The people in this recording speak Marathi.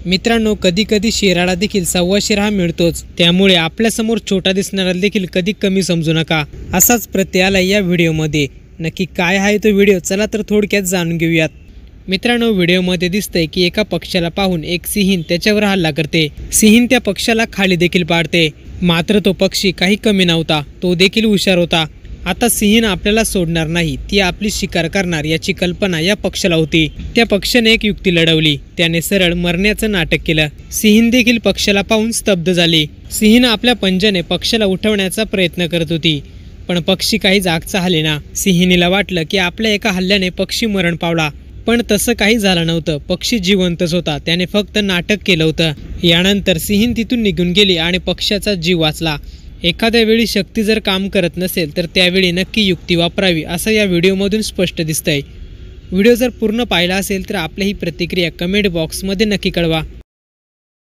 मित्रांनो, कधी कधी शिराळा देखील सव्वा शिरा मिळतोच, त्यामुळे आपल्यासमोर छोटा दिसणारा देखील कधी कमी समजू नका। असाच प्रत्यय आला या व्हिडिओमध्ये। नक्की काय आहे तो व्हिडिओ, चला तर थोडक्यात जाणून घेऊयात। मित्रांनो, व्हिडिओमध्ये दिसतंय की एका पक्षाला पाहून एक सिंहीण त्याच्यावर हल्ला करते। सिंहीण त्या पक्षाला खाली देखील पाडते, मात्र तो पक्षी काही कमी नव्हता, तो देखील हुशार होता। आता सिंहीण आपल्याला सोडणार नाही, ती आपली शिकार करणार याची कल्पना या पक्षाला होती। त्या पक्षाने एक युक्ती लढवली, त्याने सरळ मरण्याचं नाटक केलं। सिंहीण देखील पक्षाला पाहून स्तब्ध झाली। सिंहीण आपल्या पंजाने पक्षाला उठवण्याचा प्रयत्न करत होती, पण पक्षी काही जागचा हलेना। सिंहिणीला वाटलं की आपल्या एका हल्ल्याने पक्षी मरण पावला, पण तसं काही झालं नव्हतं। पक्षी जिवंतच होता, त्याने फक्त नाटक केलं होतं। यानंतर सिंहीण तिथून निघून गेली आणि पक्षाचा जीव वाचला। एखाद्या वेळी शक्ती जर काम करत नसेल तर त्यावेळी नक्की युक्ती वापरावी, असं या व्हिडिओमधून स्पष्ट दिसतंय। व्हिडिओ जर पूर्ण पाहिला असेल तर आपली ही प्रतिक्रिया कमेंट बॉक्समध्ये नक्की कळवा।